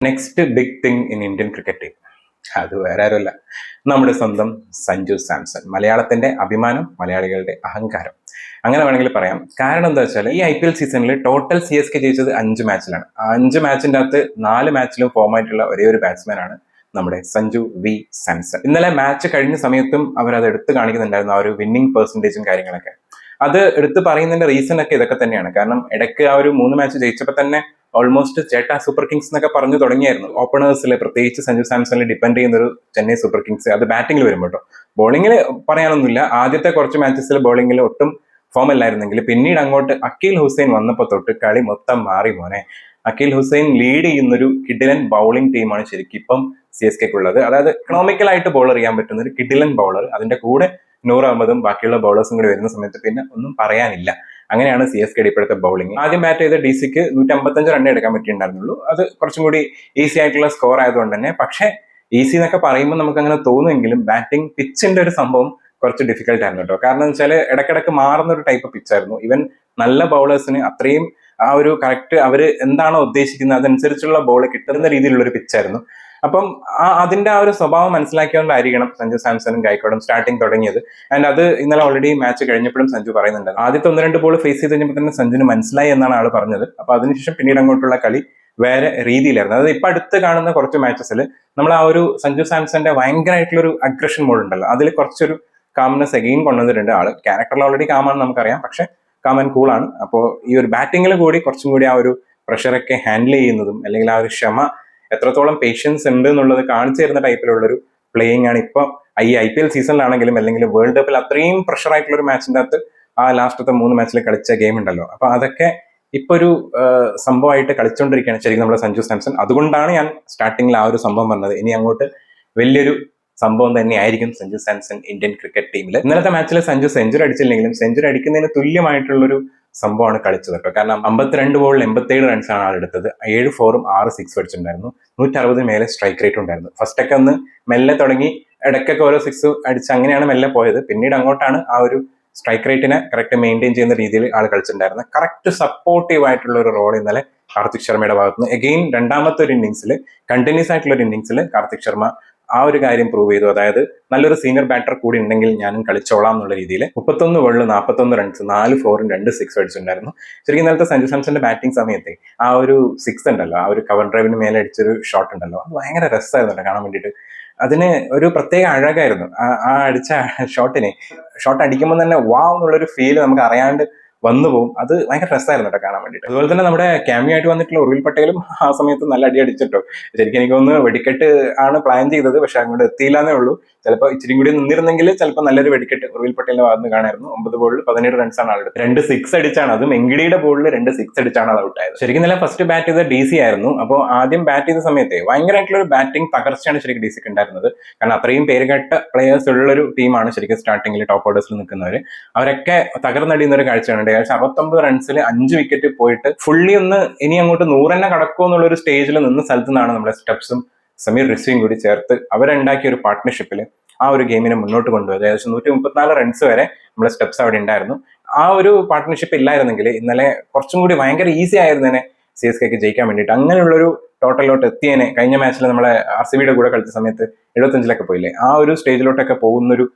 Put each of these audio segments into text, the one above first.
Next big thing in Indian cricket team അത് വേറെ ആരുമല്ല, നമ്മുടെ സ്വന്തം സഞ്ജു സാംസൺ. മലയാളത്തിന്റെ അഭിമാനം, മലയാളികളുടെ അഹങ്കാരം, അങ്ങനെ വേണമെങ്കിൽ പറയാം. കാരണം എന്താ വെച്ചാൽ ഈ IPL സീസണിൽ ടോട്ടൽ CSK ജയിച്ചത് 5 മാച്ചിലാണ്. ആ 5 മാച്ചിന്റെ അകത്ത് 4 മാച്ചിലും ഫോം ആയിട്ടുള്ള ഒരേ ഒരു ബാറ്റ്സ്മാൻ ആണ് നമ്മുടെ സഞ്ജു വി സാംസൺ. ഇന്നലെ മാച്ച് കഴിഞ്ഞ സമയത്തും അവരത് എടുത്തു കാണിക്കുന്നുണ്ടായിരുന്നു, ആ ഒരു വിന്നിംഗ് പെർസെന്റേജും കാര്യങ്ങളൊക്കെ. അത് എടുത്ത് പറയുന്നതിന്റെ റീസൺ ഒക്കെ ഇതൊക്കെ തന്നെയാണ്. കാരണം ഇടയ്ക്ക് ആ ഒരു 3 മാച്ച് ജയിച്ചപ്പോൾ തന്നെ ഓൾമോസ്റ്റ് ചേട്ടാ സൂപ്പർ കിങ്സ് എന്നൊക്കെ പറഞ്ഞു തുടങ്ങിയായിരുന്നു. ഓപ്പണേഴ്സിലെ പ്രത്യേകിച്ച് സഞ്ജു സാംസണിൽ ഡിപ്പെൻഡ് ചെയ്യുന്ന ഒരു ചെന്നൈ സൂപ്പർ കിങ്സ്, അത് ബാറ്റിംഗിൽ വരുമ്പോൾ കേട്ടോ. ബോളിംഗിൽ പറയാനൊന്നുമില്ല, ആദ്യത്തെ കുറച്ച് മാച്ചസിൽ ബോളിംഗിൽ ഒട്ടും ഫോം അല്ലായിരുന്നെങ്കിൽ പിന്നീട് അങ്ങോട്ട് അക്കീൽ ഹുസൈൻ വന്നപ്പോൾ തൊട്ട് കളി മൊത്തം മാറി മോനെ. അക്കീൽ ഹുസൈൻ ലീഡ് ചെയ്യുന്നൊരു കിഡിലൻ ബൗളിംഗ് ടീമാണ് ശരിക്കും ഇപ്പം CSK ഉള്ളത്. അതായത് എക്കണോമിക്കലായിട്ട് ബോൾ എറിയാൻ പറ്റുന്ന ഒരു കിഡിലൻ ബൗളർ, അതിന്റെ കൂടെ നൂർ അഹമ്മദും ബാക്കിയുള്ള ബൗളേഴ്സും കൂടി വരുന്ന സമയത്ത് പിന്നെ ഒന്നും പറയാനില്ല. അങ്ങനെയാണ് CSK ഇപ്പോഴത്തെ ബൗളിംഗ്. ആദ്യം ബാറ്റ് ചെയ്ത DCക്ക് 155 റണ്ണേ എടുക്കാൻ പറ്റിയിട്ടുണ്ടായിരുന്നുള്ളൂ. അത് കുറച്ചും കൂടി ഈസി ആയിട്ടുള്ള സ്കോർ ആയതുകൊണ്ട് തന്നെ. പക്ഷേ ഈസി എന്നൊക്കെ പറയുമ്പോൾ നമുക്ക് അങ്ങനെ തോന്നുമെങ്കിലും ബാറ്റിംഗ് പിച്ചിന്റെ ഒരു സംഭവം കുറച്ച് ഡിഫിക്കൽട്ട് ആയിരുന്നു കേട്ടോ. കാരണം എന്ന് വെച്ചാൽ ഇടയ്ക്കിടയ്ക്ക് മാറുന്ന ഒരു ടൈപ്പ് പിച്ചായിരുന്നു. ഇവൻ നല്ല ബൗളേഴ്സിന് അത്രയും ആ ഒരു കറക്റ്റ് അവർ എന്താണോ ഉദ്ദേശിക്കുന്നത് അതനുസരിച്ചുള്ള ബോൾ കിട്ടുന്ന രീതിയിലുള്ള ഒരു പിച്ചായിരുന്നു. അപ്പം അതിന്റെ ആ ഒരു സ്വഭാവം മനസ്സിലാക്കിയോണ്ടായിരിക്കണം സഞ്ജു സാംസണും ഗായക്കോടും സ്റ്റാർട്ടിങ് തുടങ്ങിയത്. ആൻഡ് അത് ഇന്നലെ ഓൾറെഡി മാച്ച് കഴിഞ്ഞപ്പോഴും സഞ്ജു പറയുന്നുണ്ട്. ആദ്യത്തെ 1-2 ബോൾ ഫേസ് ചെയ്ത് കഴിഞ്ഞപ്പോൾ തന്നെ സഞ്ജുന് മനസ്സിലായി എന്നാണ് ആൾ പറഞ്ഞത്. അപ്പൊ അതിനുശേഷം പിന്നീട് അങ്ങോട്ടുള്ള കളി വേറെ രീതിയിലായിരുന്നു. അതായത് ഇപ്പൊ അടുത്ത് കാണുന്ന കുറച്ച് മാച്ചസിൽ നമ്മൾ ആ ഒരു സഞ്ജു സാംസന്റെ ഭയങ്കരമായിട്ടുള്ള ഒരു അഗ്രഷൻ മോഡ് ഉണ്ടല്ലോ, അതിൽ കുറച്ചൊരു കാംനെസ് അഗെയിൻ കൊണ്ടുവന്നിട്ടുണ്ട്. ആള് ക്യാരക്ടറിൽ ഓൾറെഡി കാമാണെന്ന് നമുക്കറിയാം, പക്ഷെ കാം ആൻഡ് കൂളാണ്. അപ്പോൾ ഈ ഒരു ബാറ്റിങ്ങിൽ കൂടി കുറച്ചും കൂടി ആ ഒരു പ്രഷറൊക്കെ ഹാൻഡിൽ ചെയ്യുന്നതും അല്ലെങ്കിൽ ആ ഒരു ക്ഷമ, എത്രത്തോളം പേഷ്യൻസ് ഉണ്ട് എന്നുള്ളത് കാണിച്ചു തരുന്ന ടൈപ്പിലുള്ളൊരു പ്ലേയിങ് ആണ് ഇപ്പൊ ഈ IPL സീസണിലാണെങ്കിലും അല്ലെങ്കിൽ വേൾഡ് കപ്പിൽ അത്രയും പ്രഷർ ആയിട്ടുള്ള ഒരു മാച്ചിന്റെ അകത്ത് ആ ലാസ്റ്റത്തെ 3 മാച്ചിൽ കളിച്ച ഗെയിം ഉണ്ടല്ലോ. അപ്പൊ അതൊക്കെ ഇപ്പൊ ഒരു സംഭവമായിട്ട് കളിച്ചുകൊണ്ടിരിക്കുകയാണ് ശരിക്കും നമ്മുടെ സഞ്ജു സാംസൺ. അതുകൊണ്ടാണ് ഞാൻ സ്റ്റാർട്ടിങ്ങിൽ ആ ഒരു സംഭവം പറഞ്ഞത്. ഇനി അങ്ങോട്ട് വലിയൊരു സംഭവം തന്നെയായിരിക്കും സഞ്ജു സാംസൺ ഇന്ത്യൻ ക്രിക്കറ്റ് ടീമിൽ. ഇന്നലത്തെ മാച്ചിൽ സഞ്ജു സെഞ്ചുറി അടിച്ചില്ലെങ്കിലും സെഞ്ചുറി അടിക്കുന്നതിന് തുല്യമായിട്ടുള്ളൊരു സംഭവമാണ് കളിച്ചത് കേട്ടോ. കാരണം 52 ബോളിൽ 87 റൺസാണ് ആളെടുത്തത്. 7 4ഉം 6 6 അടിച്ചിട്ടുണ്ടായിരുന്നു. 160 മേലെ സ്ട്രൈക്ക് റേറ്റ് ഉണ്ടായിരുന്നു. ഫസ്റ്റ് ഒക്കെ ഒന്ന് മെല്ലെ തുടങ്ങി, ഇടയ്ക്കൊക്കെ ഓരോ 6 അടിച്ച് അങ്ങനെയാണ് മെല്ലെ പോയത്. പിന്നീട് അങ്ങോട്ടാണ് ആ ഒരു സ്ട്രൈക്ക് റേറ്റിനെ കറക്റ്റ് മെയിൻറ്റെയിൻ ചെയ്യുന്ന രീതിയിൽ ആൾ കളിച്ചിട്ടുണ്ടായിരുന്നത്. കറക്റ്റ് സപ്പോർട്ടീവ് ആയിട്ടുള്ള ഒരു റോൾ ഇന്നലെ കാർത്തിക് ശർമ്മയുടെ ഭാഗത്തുനിന്ന് എഗെയിൻ രണ്ടാമത്തെ ഒരു ഇന്നിങ്സിൽ, കണ്ടിന്യൂസ് ആയിട്ടുള്ള ഒരു ഇന്നിങ്സിൽ കാർത്തിക് ശർമ്മ ആ ഒരു കാര്യം പ്രൂവ് ചെയ്തു. അതായത് നല്ലൊരു സീനിയർ ബാറ്റർ കൂടി ഉണ്ടെങ്കിൽ ഞാനും കളിച്ചോളാം എന്നുള്ള രീതിയിൽ 31 ബോളിൽ 41 റൺസ്, 4 4ഉം 2 6 അടിച്ചിട്ടുണ്ടായിരുന്നു. ശരിക്കും ഇന്നലത്തെ സഞ്ജു സാംസന്റെ ബാറ്റിംഗ് സമയത്തെ ആ ഒരു 6 ഉണ്ടല്ലോ, ആ ഒരു കവർ ഡ്രൈവിന് മേലെ അടിച്ചൊരു ഷോട്ട് ഉണ്ടല്ലോ, അത് ഭയങ്കര രസമായിരുന്നു കാണാൻ വേണ്ടിയിട്ട്. അതിന് ഒരു പ്രത്യേക അഴകായിരുന്നു ആ അടിച്ച ഷോട്ട് അടിക്കുമ്പോൾ തന്നെ വാവ് എന്നുള്ളൊരു ഫീല് നമുക്ക് അറിയാണ്ട് വന്നു പോകും. അത് ഭയങ്കര രസമായിരുന്നു കേട്ടോ കാണാൻ വേണ്ടിയിട്ട്. അതുപോലെ തന്നെ നമ്മുടെ ക്യാമിയോ ആയിട്ട് വന്നിട്ടുള്ള ഉർവിൽ പട്ടേലും ആ സമയത്ത് നല്ല അടി അടിച്ചിട്ടോ. ശരിക്കും എനിക്കൊന്ന് വെടിക്കെട്ട് ആണ് പ്ലാൻ ചെയ്തത്, പക്ഷെ അങ്ങോട്ട് എത്തിയില്ലാന്നേ ഉള്ളൂ. ചിലപ്പോൾ ഇച്ചിരി കൂടി നിന്നിരുന്നെങ്കിൽ ചിലപ്പോൾ നല്ലൊരു വെടിക്കെട്ട് ഉർവിൽ പട്ടേലിന്റെ ഭാഗത്ത് കാണായിരുന്നു. 9 ബോളിൽ 17 റൺസാണ് ആളുടെ, 2 6 അടിച്ചാണ്, അതും എങ്കിടിയുടെ ബോളിൽ 2 6 അടിച്ചാണ് ആൾ ഔട്ടായത്. ശരിക്കും നല്ല ഫസ്റ്റ് ബാറ്റ് ചെയ്ത DC ആയിരുന്നു. അപ്പോൾ ആദ്യം ബാറ്റ് ചെയ്ത സമയത്തെ ഭയങ്കരമായിട്ടുള്ള ഒരു ബാറ്റിംഗ് തകർച്ചയാണ് ശരിക്കും DCക്ക് ഉണ്ടായിരുന്നത്. കാരണം അത്രയും പേരുകെട്ട പ്ലേയേഴ്സ് ഉള്ളൊരു ടീമാണ് ശരിക്കും സ്റ്റാർട്ടിങ്ങിൽ ടോപ്പ് ഓർഡേഴ്സിൽ നിൽക്കുന്നവർ. അവരൊക്കെ തകർന്നടിയുന്ന ഒരു കാഴ്ചയാണ്. ഏകദേശം 69 റൺസിൽ 5 വിക്കറ്റ് പോയിട്ട് ഫുള്ളി ഒന്ന് ഇനി അങ്ങോട്ട് 100 തന്നെ കടക്കുമോ എന്നുള്ള ഒരു സ്റ്റേജിൽ നിന്ന സ്ഥലത്തു നിന്നാണ് നമ്മുടെ സ്റ്റെപ്സും സമീർ റിസ്വിയും കൂടി ചേർത്ത് അവരുണ്ടാക്കിയ ഒരു പാർട്ട്ണർഷിപ്പിൽ ആ ഒരു ഗെയിമിനെ മുന്നോട്ട് കൊണ്ടുപോയത്. ഏകദേശം 134 റൺസ് വരെ നമ്മുടെ സ്റ്റെപ്സ് അവിടെ ഉണ്ടായിരുന്നു. ആ ഒരു പാർട്ട്ണർഷിപ്പ് ഇല്ലായിരുന്നെങ്കിൽ ഇന്നലെ കുറച്ചും കൂടി ഭയങ്കര ഈസി ആയിരുന്നേനെ CSKക്ക് ജയിക്കാൻ വേണ്ടിയിട്ട്. അങ്ങനെയുള്ളൊരു ടോട്ടലിലോട്ട് എത്തിയേനെ. കഴിഞ്ഞ മാച്ചിൽ നമ്മളെ RCBയുടെ കൂടെ കളിച്ച സമയത്ത് 75 പോയില്ലേ, ആ ഒരു സ്റ്റേജിലോട്ടൊക്കെ പോകുന്നൊരു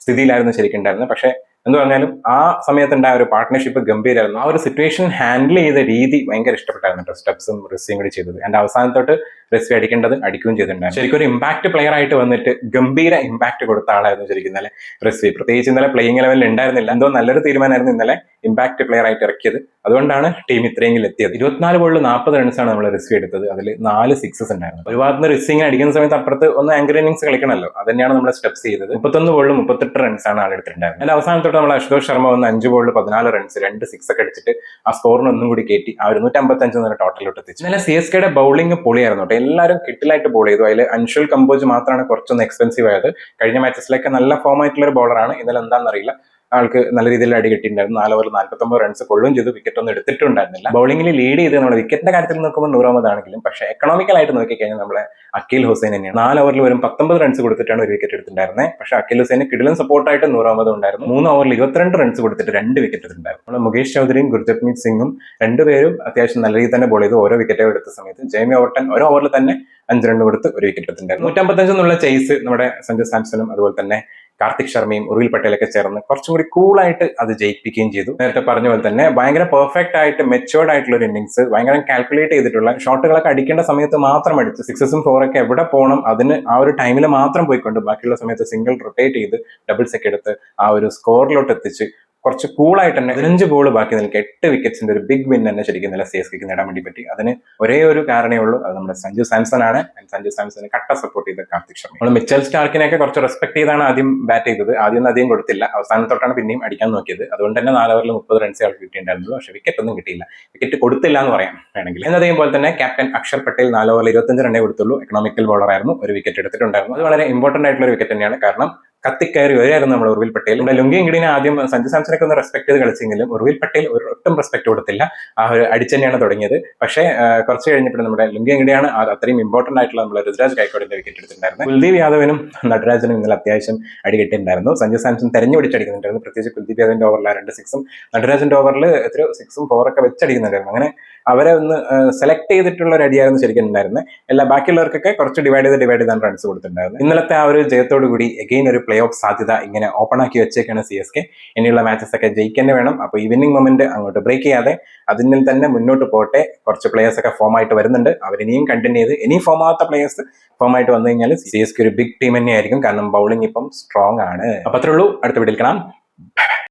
സ്ഥിതിയിലായിരുന്നു ശരിക്കും ഉണ്ടായിരുന്നത്. പക്ഷെ എന്ത് പറഞ്ഞാലും ആ സമയത്തുണ്ടായ ഒരു പാർട്ട്ണർഷിപ്പ് ഗംഭീരമായിരുന്നു. ആ ഒരു സിറ്റുവേഷൻ ഹാൻഡിൽ ചെയ്ത രീതി ഭയങ്കര ഇഷ്ടപ്പെട്ടായിരുന്നു കേട്ടോ സ്റ്റെപ്സും റിസ്വിയും കൂടി ചെയ്തത്. എൻ്റെ അവസാനത്തോട്ട് റിസ്വി അടിക്കേണ്ടത് അടിക്കുകയും ചെയ്തിട്ടുണ്ടായിരുന്നു. ശരിക്കും ഒരു ഇമ്പാക്ട് പ്ലെയർ ആയിട്ട് വന്നിട്ട് ഗംഭീര ഇമ്പാക്ട് കൊടുത്ത ആളായിരുന്നു ശരിക്കും ഇന്നലെ റിസ്വി. പ്രത്യേകിച്ച് ഇന്നലെ പ്ലേയിങ് ലെവലിൽ ഉണ്ടായിരുന്നില്ല, എന്തോ നല്ലൊരു തീരുമാനമായിരുന്നു ഇന്നലെ ഇമ്പാക്ട് പ്ലെയർ ആയിട്ട് ഇറക്കിയത്. അതുകൊണ്ടാണ് ടീം ഇത്രയെങ്കിലും എത്തിയത്. 24 ബോളിൽ 40 റൺസാണ് നമ്മൾ റിസ്വി എടുത്തത്. അതിൽ 4 6 ഉണ്ടായിരുന്നു. ഒരു ഭാഗത്ത് റിസ്വി ഇങ്ങനെ അടിക്കുന്ന സമയത്ത് അപ്പുറത്ത് ഒന്ന് ആങ്കർ ഇന്നിങ്സ് കളിക്കണമല്ലോ, അത് തന്നെയാണ് നമ്മൾ സ്റ്റെപ്സ് ചെയ്തത്. 31 ബോളിൽ 38 റൺസാണ് ആൾ എടുത്തിട്ടുണ്ടായിരുന്നത്. അതിന്റെ അവസാനത്തോട്ട് നമ്മൾ അശുതോഷ് ശർമ്മ വന്ന് 5 ബോളിൽ 14 റൺസ്, 2 6 ഒക്കെ അടിച്ചിട്ട് ആ സ്കോറിന് ഒന്നും കൂടി കയറ്റി ആ 155 എന്ന ടോട്ടലിലോട്ട് എത്തിച്ചു. ഇന്നലെ CSKയുടെ ബൗളിംഗ് പൊളിയായിരുന്നു കേട്ടോ. എല്ലാവരും കിട്ടിലായിട്ട് ബോൾ ചെയ്തു. അതിൽ അൻഷുൽ കമ്പോജ് മാത്രമാണ് കുറച്ചൊന്ന് എക്സ്പെൻസീവ് ആയത്. കഴിഞ്ഞ മാച്ചസിലൊക്കെ നല്ല ഫോം ആയിട്ടുള്ള ഒരു ബോളറാണ്. ഇന്നലെ എന്താണെന്നറിയില്ല ആൾക്ക് നല്ല രീതിയിൽ അടി കിട്ടിയിട്ടുണ്ടായിരുന്നു. 4 ഓവറിൽ 49 റൺസ് കൊള്ളുകയും ചെയ്തു. വിക്കറ്റ് ഒന്നും എടുത്തിട്ടുണ്ടായിരുന്നില്ല. ബൗളിംഗിൽ ലീഡ് ചെയ്ത് നമ്മുടെ വിക്കറ്റിന്റെ കാര്യത്തിൽ നോക്കുമ്പോൾ നൂർ അഹമ്മദ് ആണെങ്കിലും പക്ഷേ എക്കണോമിക്കലായിട്ട് നോക്കിക്കഴിഞ്ഞാൽ നമ്മളെ അക്കീൽ ഹുസൈൻ തന്നെയാണ്. 4 ഓവറിൽ വെറും 19 റൺസ് കൊടുത്തിട്ടാണ് ഒരു വിക്കറ്റ് എടുത്തിട്ടുണ്ടായിരുന്നത്. പക്ഷേ അക്കീൽ ഹുസൈന് കിടിലൻ സപ്പോർട്ടായിട്ട് നൂർ അഹമ്മദ് ഉണ്ടായിരുന്നു. 3 ഓവറിൽ 22 റൺസ് കൊടുത്തിട്ട് 2 വിക്കറ്റ് എടുത്തിട്ടുണ്ടായിരുന്നു. നമ്മൾ മുകേഷ് ചൗധരിയും ഗുർജപ്മീത് സിംഗും രണ്ടുപേരും അത്യാവശ്യം നല്ല രീതിയിൽ തന്നെ ബോൾ ചെയ്തു. ഓരോ വിക്കറ്റുകൾ എടുത്ത സമയത്ത് ജെയ്മി ഓവർട്ടൺ ഒരു ഓവറിൽ തന്നെ 5 റൺ കൊടുത്ത് ഒരു വിക്കറ്റ് എടുത്തിട്ടുണ്ടായിരുന്നു. 155 എന്നുള്ള ചേസ് നമ്മുടെ സഞ്ജു സാംസണും അതുപോലെ തന്നെ കാർത്തിക് ശർമ്മയും ഉർവിൽ പട്ടേലൊക്കെ ചേർന്ന് കുറച്ചും കൂടി കൂളായിട്ട് അത് ജയിപ്പിക്കുകയും ചെയ്തു. നേരത്തെ പറഞ്ഞ പോലെ തന്നെ ഭയങ്കര പെർഫെക്റ്റ് ആയിട്ട് മെച്ചുവേർഡ് ആയിട്ടുള്ള ഒരു ഇന്നിംഗ്സ്, ഭയങ്കര കാൽക്കുലേറ്റ് ചെയ്തിട്ടുള്ള ഷോട്ടുകളൊക്കെ അടിക്കേണ്ട സമയത്ത് മാത്രം അടിച്ച് 6ഉം 4ഒക്കെ എവിടെ പോകണം അതിന് ആ ഒരു ടൈമിൽ മാത്രം പോയിക്കൊണ്ട് ബാക്കിയുള്ള സമയത്ത് സിംഗിൾ റൊട്ടേറ്റ് ചെയ്ത് ഡബിൾസ് ഒക്കെ എടുത്ത് ആ ഒരു സ്കോറിലോട്ട് എത്തിച്ച് കുറച്ച് കൂളായിട്ട് തന്നെ 15 ബോൾ ബാക്കി നിൽക്കുക 8 വിക്കറ്റ്സിന്റെ ഒരു ബിഗ് വിൻ തന്നെ ശരിക്കും നല്ല CSKക്ക് നേടാൻ വേണ്ടി പറ്റി. അതിന് ഒരേ ഒരു കാരണമേ ഉള്ളൂ, അത് നമ്മുടെ സഞ്ജു സാംസൺ ആണ്. സഞ്ജു സാംസനെ കട്ട സപ്പോർട്ട് ചെയ്ത കാർത്തിക് ശർമ്മ. നമ്മൾ മിച്ചൽ സ്റ്റാർക്കിനെയൊക്കെ കുറച്ച് റെസ്പെക്ട് ചെയ്താണ് ആദ്യം ബാറ്റ് ചെയ്തത്. ആദ്യം അധികം കൊടുത്തില്ല, അവസാനത്തോട്ടാണ് പിന്നെയും അടിക്കാൻ നോക്കിയത്. അതുകൊണ്ട് തന്നെ 4 ഓവറിൽ 30 റൺസ് ആൾക്ക് കിട്ടിയിട്ടുണ്ടായിരുന്നുള്ളൂ. പക്ഷേ വിക്കറ്റ് ഒന്നും കിട്ടിയില്ല, വിക്കറ്റ് കൊടുത്തില്ല എന്ന് പറയാം വേണമെങ്കിൽ. എന്നതേപോലെ തന്നെ ക്യാപ്റ്റൻ അക്ഷർ പട്ടേൽ 4 ഓവറിൽ 25 റണ്ണേ കൊടുത്തുള്ളൂ. എക്കണോമിക്കൽ ബോളർ ആയിരുന്നു, ഒരു വിക്കറ്റ് എടുത്തിട്ടുണ്ടായിരുന്നു. അത് വളരെ ഇമ്പോർട്ടന്റ് ആയിട്ടുള്ള ഒരു വിക്കറ്റ് തന്നെയാണ്. കാരണം കത്തിക്കയറി വരികയായിരുന്നു നമ്മൾ ഉർവിൽ പട്ടേൽ. നമ്മുടെ ലുങ്കി ഇംഗ്ലീനെ ആദ്യം സഞ്ജു സാംസണൊക്കെ ഒന്ന് റെസ്പെക്ട് ചെയ്ത് കളിച്ചെങ്കിലും ഉർവിൽ പട്ടേൽ ഒട്ടും റെസ്പെക്ട് കൊടുത്തില്ല. ആ ഒരു അടിച്ച് തന്നെയാണ് തുടങ്ങിയത്. പക്ഷേ കുറച്ച് കഴിഞ്ഞപ്പോൾ നമ്മുടെ ലുങ്കി ഇംഗ്ലിയാണ് അത്രയും ഇമ്പോർട്ടന്റ് ആയിട്ടുള്ള നമ്മുടെ ഋതുരാജ് ഗായക്കോഡിന്റെ വിക്കറ്റ് എടുത്തിട്ടുണ്ടായിരുന്നു. കുൽദീപ് യാദവിനും നടരാജനും ഇന്നലെ അത്യാവശ്യം അടി കിട്ടിയിട്ടുണ്ടായിരുന്നു. സഞ്ജു സാംസൺ തെരഞ്ഞു പിടിച്ചടിക്കുന്നുണ്ടായിരുന്നു. പ്രത്യേകിച്ച് കുൽദീപ് യാദവിന്റെ ഓവറിൽ 2 6ഉം നടരാജന്റെ ഓവറിൽ എത്രയോ 6ഉം 4ഒക്കെ വെച്ചടിക്കുന്നുണ്ടായിരുന്നു. അങ്ങനെ അവരെ ഒന്ന് സെലക്ട് ചെയ്തിട്ടുള്ള ഒരു അടിയായിരുന്നു ശരിക്കും ഉണ്ടായിരുന്നത്. എല്ലാ ബാക്കിയുള്ളവർക്കൊക്കെ കുറച്ച് ഡിവൈഡ് ചെയ്താണ് റൺസ് കൊടുത്തിട്ടുണ്ടായിരുന്നത്. ഇന്നലത്തെ ആ ഒരു ജയത്തോടു കൂടി എഗെയിൻ ഒരു പ്ലേ ഓഫ് സാധ്യത ഇങ്ങനെ ഓപ്പൺ ആക്കി വെച്ചേക്കാണ് CSK. ഇനിയുള്ള മാച്ചസ് ഒക്കെ ജയിക്കാൻ വേണം. അപ്പോൾ ഈവനിങ് മൊമെന്റ് അങ്ങോട്ട് ബ്രേക്ക് ചെയ്യാതെ അതിൽ തന്നെ മുന്നോട്ട് പോട്ടെ. കുറച്ച് പ്ലേയേഴ്സ് ഒക്കെ ഫോം ആയിട്ട് വരുന്നുണ്ട്. അവരിനിയും കണ്ടിന്യൂ ചെയ്ത് ഇനി ഫോം ആവാത്ത പ്ലേയേഴ്സ് ഫോം ആയിട്ട് വന്നു കഴിഞ്ഞാൽ CSK ഒരു ബിഗ് ടീം തന്നെയായിരിക്കും. കാരണം ബൗളിംഗ് ഇപ്പം സ്ട്രോങ് ആണ്. അപ്പോൾ അത്രേ ഉള്ളൂ. അടുത്ത വീഡിയോയിൽ കാണാം.